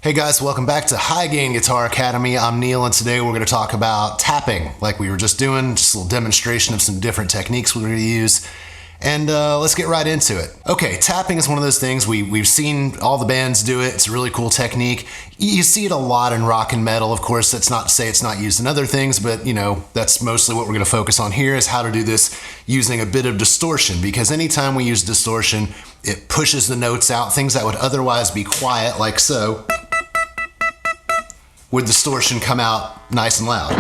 Hey guys, welcome back to High Gain Guitar Academy. I'm Neil, and today we're going to talk about tapping like we were just doing, just a little demonstration of some different techniques we're going to use. And let's get right into it. Okay, tapping is one of those things, we've seen all the bands do it. It's a really cool technique. You see it a lot in rock and metal. Of course, that's not to say it's not used in other things, but you know, that's mostly what we're going to focus on here is how to do this using a bit of distortion, because anytime we use distortion, it pushes the notes out, things that would otherwise be quiet, like so, with distortion come out nice and loud,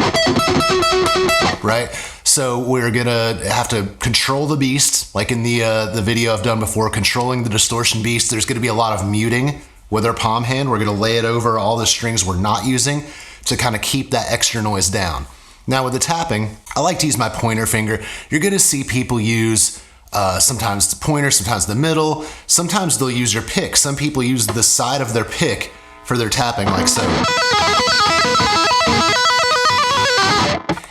right? So we're gonna have to control the beast, like in the video I've done before, controlling the distortion beast. There's gonna be a lot of muting with our palm hand. We're gonna lay it over all the strings we're not using to kind of keep that extra noise down. Now with the tapping, I like to use my pointer finger. You're gonna see people use sometimes the pointer, sometimes the middle, sometimes they'll use your pick. Some people use the side of their pick for their tapping, like so.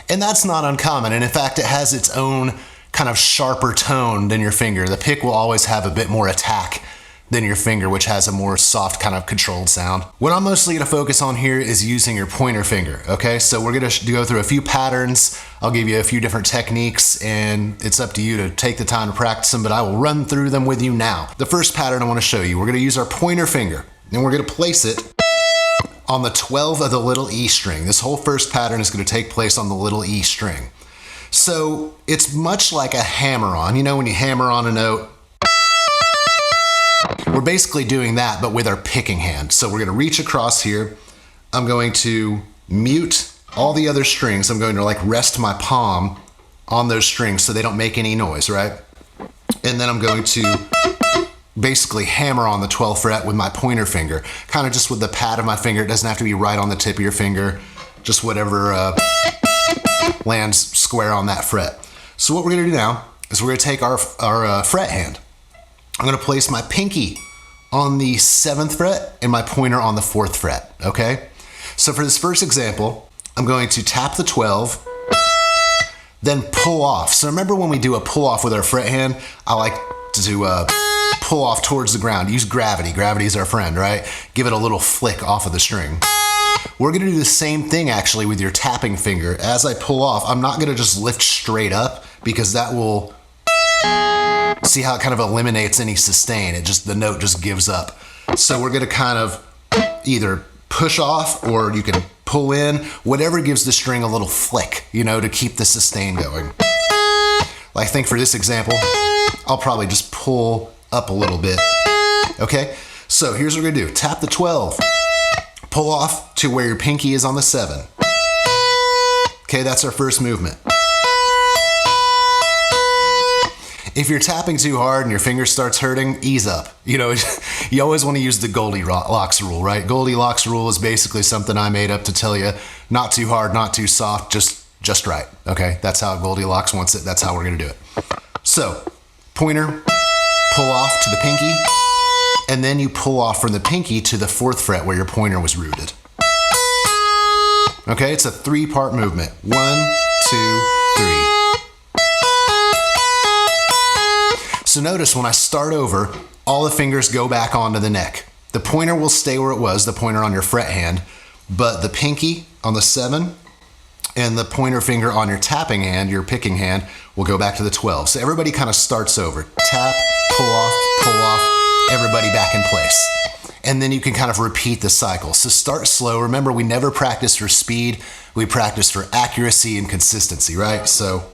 And that's not uncommon, and in fact it has its own kind of sharper tone than your finger. The pick will always have a bit more attack than your finger, which has a more soft kind of controlled sound. What I'm mostly going to focus on here is using your pointer finger, okay? So we're going to go through a few patterns. I'll give you a few different techniques, and it's up to you to take the time to practice them, but I will run through them with you now. The first pattern I want to show you, we're going to use our pointer finger, and we're going to place it on the 12 of the little E string. This whole first pattern is going to take place on the little E string. So it's much like a hammer-on. You know when you hammer on a note? We're basically doing that, but with our picking hand. So we're going to reach across here. I'm going to mute all the other strings. I'm going to like rest my palm on those strings so they don't make any noise, right? And then I'm going to basically hammer on the 12th fret with my pointer finger, kind of just with the pad of my finger. It doesn't have to be right on the tip of your finger, just whatever lands square on that fret. So what we're gonna do now is we're gonna take our fret hand. I'm gonna place my pinky on the 7th fret and my pointer on the 4th fret, okay? So for this first example, I'm going to tap the 12, then pull off. So remember when we do a pull off with our fret hand, I like to do pull off towards the ground. Use gravity. Gravity is our friend, right? Give it a little flick off of the string. We're gonna do the same thing actually with your tapping finger. As I pull off, I'm not gonna just lift straight up because that will, see how it kind of eliminates any sustain. The note just gives up. So we're gonna kind of either push off or you can pull in, whatever gives the string a little flick, you know, to keep the sustain going. Like I think for this example, I'll probably just pull up a little bit, okay? So here's what we're gonna do. Tap the 12, pull off to where your pinky is on the 7. Okay, that's our first movement. If you're tapping too hard and your finger starts hurting, ease up. You know, you always wanna use the Goldilocks rule, right? Goldilocks rule is basically something I made up to tell you, not too hard, not too soft, just right, okay? That's how Goldilocks wants it, that's how we're gonna do it. So, pointer, pull off to the pinky, and then you pull off from the pinky to the 4th fret where your pointer was rooted. Okay, it's a 3-part movement. 1, 2, 3. So notice when I start over, all the fingers go back onto the neck. The pointer will stay where it was, the pointer on your fret hand, but the pinky on the 7 and the pointer finger on your tapping hand, your picking hand, will go back to the 12. So everybody kind of starts over. Tap, pull off, everybody back in place. And then you can kind of repeat the cycle. So start slow. Remember, we never practice for speed. We practice for accuracy and consistency, right? So.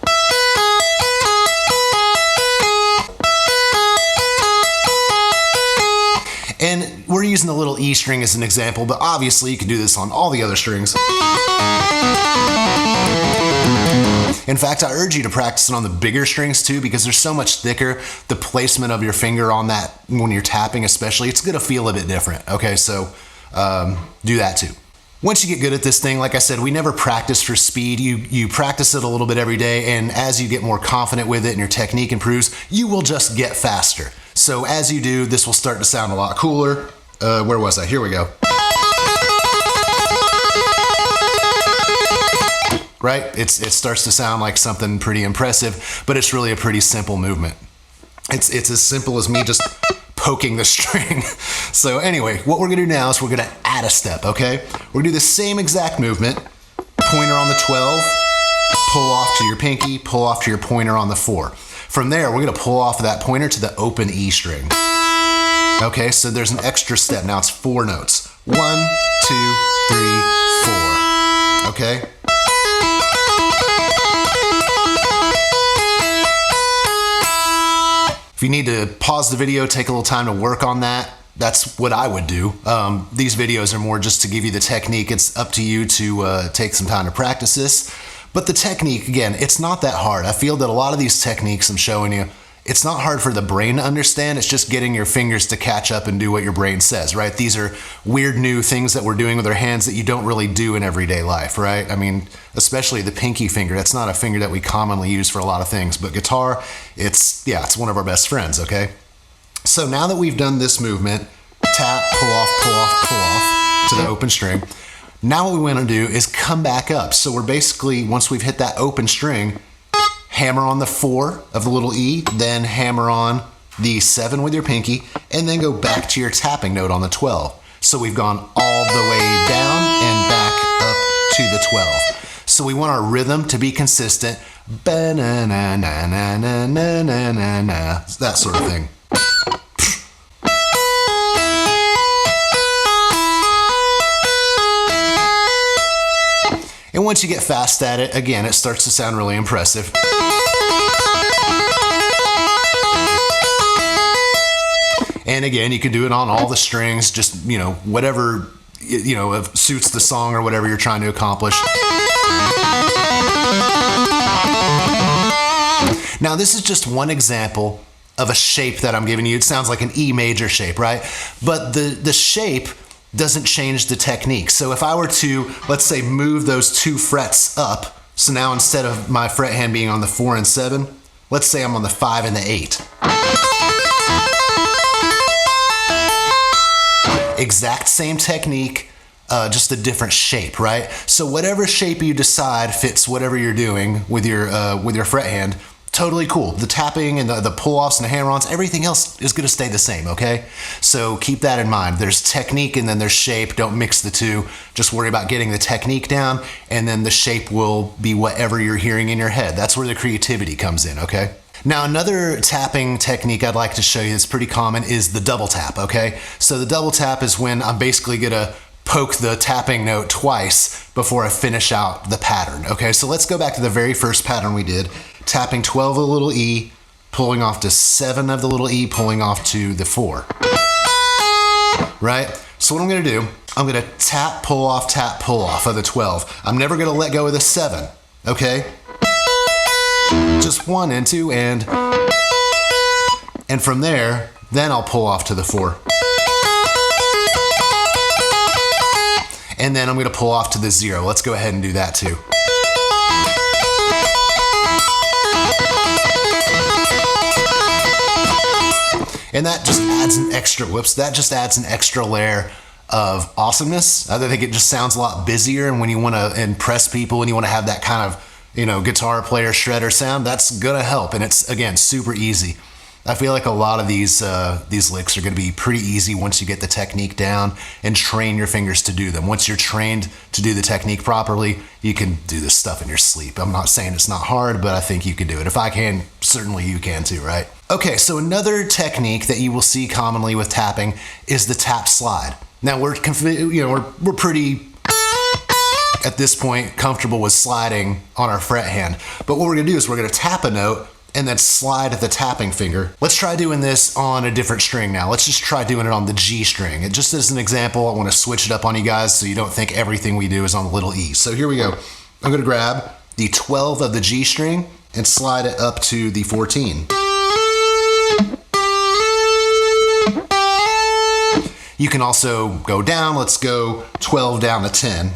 And we're using the little E string as an example, but obviously you can do this on all the other strings. In fact, I urge you to practice it on the bigger strings too, because they're so much thicker. The placement of your finger on that, when you're tapping especially, it's gonna feel a bit different, okay? So do that too. Once you get good at this thing, like I said, we never practice for speed. You practice it a little bit every day, and as you get more confident with it and your technique improves, you will just get faster. So as you do, this will start to sound a lot cooler. Where was I? Here we go. Right? It starts to sound like something pretty impressive, but it's really a pretty simple movement. It's as simple as me just poking the string. So anyway, what we're gonna do now is we're gonna add a step, okay? We're gonna do the same exact movement, pointer on the 12, pull off to your pinky, pull off to your pointer on the 4. From there, we're gonna pull off of that pointer to the open E string. Okay, so there's an extra step. Now it's 4 notes. 1, 2, 3, 4. Okay? If you need to pause the video, take a little time to work on that, that's what I would do. These videos are more just to give you the technique. It's up to you to take some time to practice this. But the technique, again, it's not that hard. I feel that a lot of these techniques I'm showing you, it's not hard for the brain to understand. It's just getting your fingers to catch up and do what your brain says, right? These are weird new things that we're doing with our hands that you don't really do in everyday life, right? I mean, especially the pinky finger. That's not a finger that we commonly use for a lot of things, but guitar, it's one of our best friends, okay? So now that we've done this movement, tap, pull off, pull off, pull off to the open string, now what we want to do is come back up. So we're basically, once we've hit that open string, hammer on the 4 of the little E, then hammer on the 7 with your pinky, and then go back to your tapping note on the 12. So we've gone all the way down and back up to the 12. So we want our rhythm to be consistent, ba-na-na-na-na-na-na-na-na, that sort of thing. And once you get fast at it, again, it starts to sound really impressive. And again, you can do it on all the strings, just, whatever, suits the song or whatever you're trying to accomplish. Now, this is just one example of a shape that I'm giving you. It sounds like an E major shape, right? But the shape doesn't change the technique. So if I were to, let's say, move those 2 frets up, so now instead of my fret hand being on the 4 and 7, let's say I'm on the 5 and the 8. Exact same technique, just a different shape, right? So whatever shape you decide fits whatever you're doing with your fret hand, totally cool. The tapping and the pull-offs and the hammer-ons, everything else is gonna stay the same, okay? So keep that in mind. There's technique and then there's shape. Don't mix the two. Just worry about getting the technique down, and then the shape will be whatever you're hearing in your head. That's where the creativity comes in, okay? Now, another tapping technique I'd like to show you that's pretty common is the double tap, okay? So the double tap is when I'm basically gonna poke the tapping note twice before I finish out the pattern, okay? So let's go back to the very first pattern we did. Tapping 12 of the little E, pulling off to 7 of the little E, pulling off to the 4. Right? So what I'm gonna do, I'm gonna tap, pull off of the 12. I'm never gonna let go of the 7, okay? Just 1 and 2 and from there, then I'll pull off to the 4. And then I'm gonna pull off to the 0. Let's go ahead and do that too. And that just adds an extra layer of awesomeness. I think it just sounds a lot busier, and when you want to impress people and you want to have that kind of, guitar player shredder sound, that's gonna help. And it's, again, super easy. I feel like a lot of these licks are gonna be pretty easy once you get the technique down and train your fingers to do them. Once you're trained to do the technique properly, you can do this stuff in your sleep. I'm not saying it's not hard, but I think you can do it. If I can, certainly you can too, right? Okay, so another technique that you will see commonly with tapping is the tap slide. Now we're pretty, at this point, comfortable with sliding on our fret hand. But what we're gonna do is we're gonna tap a note and then slide the tapping finger. Let's try doing this on a different string now. Let's just try doing it on the G string. And just as an example, I wanna switch it up on you guys so you don't think everything we do is on the little E. So here we go. I'm gonna grab the 12 of the G string and slide it up to the 14. You can also go down. Let's go 12 down to 10.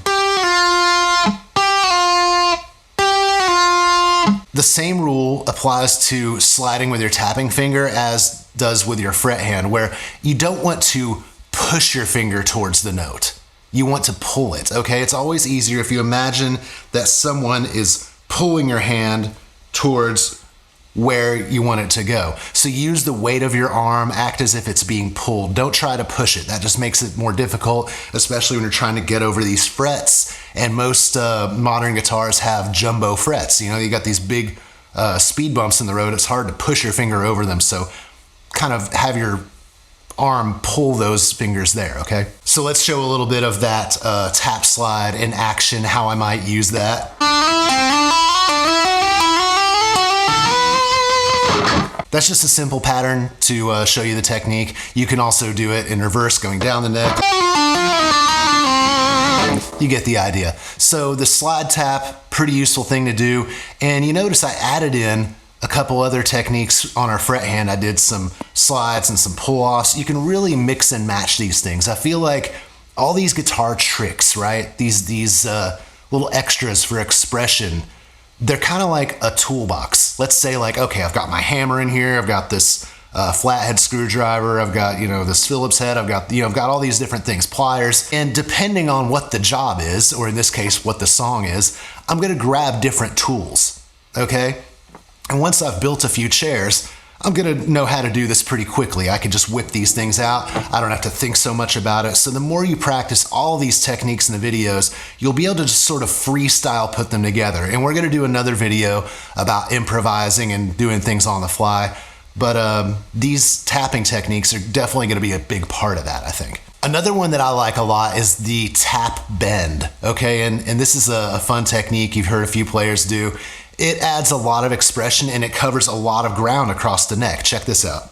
The same rule applies to sliding with your tapping finger as does with your fret hand, where you don't want to push your finger towards the note. You want to pull it, okay? It's always easier if you imagine that someone is pulling your hand towards where you want it to go. So use the weight of your arm, act as if it's being pulled. Don't try to push it. That just makes it more difficult, especially when you're trying to get over these frets. And most modern guitars have jumbo frets. You know, you got these big speed bumps in the road. It's hard to push your finger over them. So kind of have your arm pull those fingers there, okay? So let's show a little bit of that tap slide in action, how I might use that. That's just a simple pattern to show you the technique. You can also do it in reverse, going down the neck. You get the idea. So the slide tap, pretty useful thing to do. And you notice I added in a couple other techniques on our fret hand. I did some slides and some pull-offs. You can really mix and match these things. I feel like all these guitar tricks, right? These little extras for expression, they're kind of like a toolbox. Let's say like, okay, I've got my hammer in here. I've got this flathead screwdriver. I've got, you know, this Phillips head. I've got all these different things, pliers. And depending on what the job is, or in this case, what the song is, I'm going to grab different tools, okay? And once I've built a few chairs, I'm gonna know how to do this pretty quickly. I can just whip these things out. I don't have to think so much about it. So the more you practice all these techniques in the videos, you'll be able to just sort of freestyle put them together. And we're gonna do another video about improvising and doing things on the fly. But these tapping techniques are definitely gonna be a big part of that, I think. Another one that I like a lot is the tap bend, okay? And this is a fun technique you've heard a few players do. It adds a lot of expression and it covers a lot of ground across the neck. Check this out.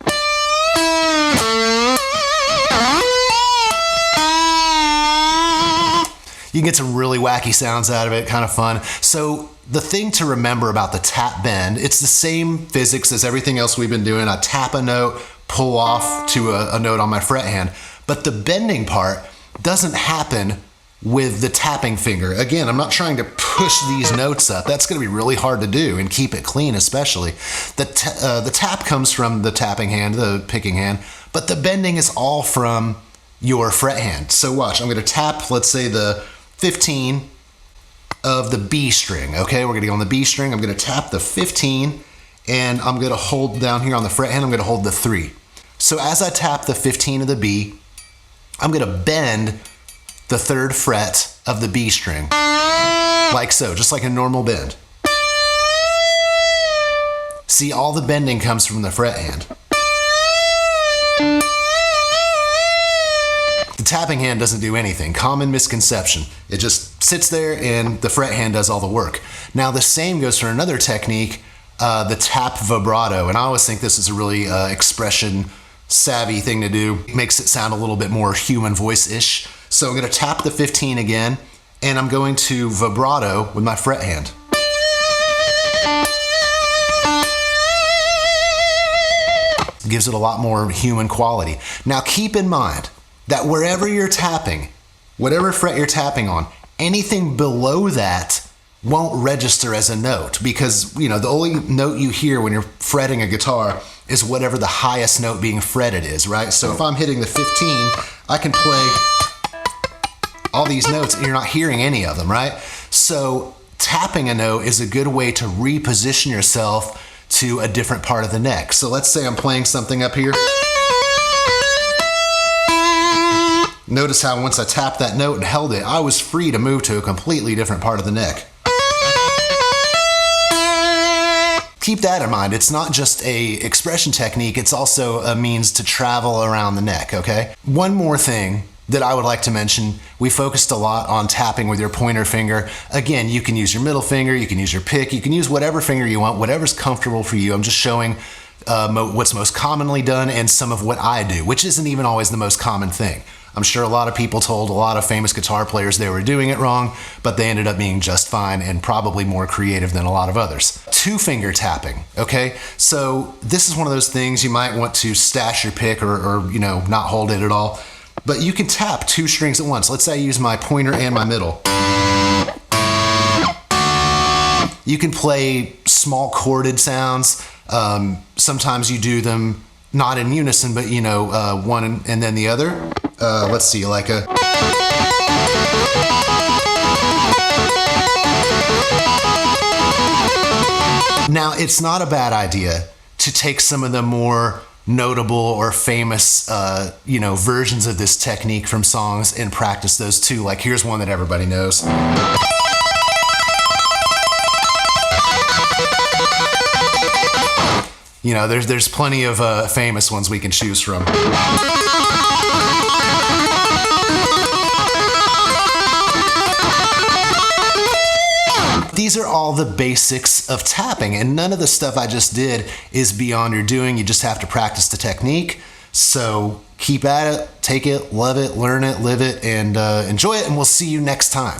You can get some really wacky sounds out of it, kind of fun. So the thing to remember about the tap bend, it's the same physics as everything else we've been doing. I tap a note, pull off to a note on my fret hand, but the bending part doesn't happen with the tapping finger. Again, I'm not trying to push these notes up. That's gonna be really hard to do and keep it clean especially. The tap comes from the tapping hand, the picking hand, but the bending is all from your fret hand. So watch, I'm gonna tap, let's say the 15 of the B string, okay? We're gonna go on the B string, I'm gonna tap the 15 and I'm gonna hold down here on the fret hand, I'm gonna hold the 3. So as I tap the 15 of the B, I'm gonna bend the 3rd fret of the B string, like so, just like a normal bend. See, all the bending comes from the fret hand. The tapping hand doesn't do anything. Common misconception. It just sits there and the fret hand does all the work. Now the same goes for another technique, the tap vibrato, and I always think this is a really expression savvy thing to do. It makes it sound a little bit more human voice-ish. So I'm gonna tap the 15 again, and I'm going to vibrato with my fret hand. It gives it a lot more human quality. Now keep in mind that wherever you're tapping, whatever fret you're tapping on, anything below that won't register as a note, because you know the only note you hear when you're fretting a guitar is whatever the highest note being fretted is, right? So if I'm hitting the 15, I can play all these notes and you're not hearing any of them, right? So tapping a note is a good way to reposition yourself to a different part of the neck. So let's say I'm playing something up here. Notice how once I tapped that note and held it, I was free to move to a completely different part of the neck. Keep that in mind. It's not just a expression technique, it's also a means to travel around the neck, okay? One more thing that I would like to mention, we focused a lot on tapping with your pointer finger. Again, you can use your middle finger, you can use your pick, you can use whatever finger you want, whatever's comfortable for you. I'm just showing what's most commonly done and some of what I do, which isn't even always the most common thing. I'm sure a lot of people told a lot of famous guitar players they were doing it wrong, but they ended up being just fine and probably more creative than a lot of others. 2-finger tapping, okay? So this is one of those things you might want to stash your pick or you know, not hold it at all. But you can tap 2 strings at once. Let's say I use my pointer and my middle. You can play small chorded sounds. Sometimes you do them not in unison, but you know, one and then the other. Let's see, like a... Now, it's not a bad idea to take some of the more notable or famous, versions of this technique from songs and practice those too. Like, here's one that everybody knows. There's plenty of famous ones we can choose from. These are all the basics of tapping, and none of the stuff I just did is beyond your doing. You just have to practice the technique. So keep at it, take it, love it, learn it, live it, and enjoy it, and we'll see you next time.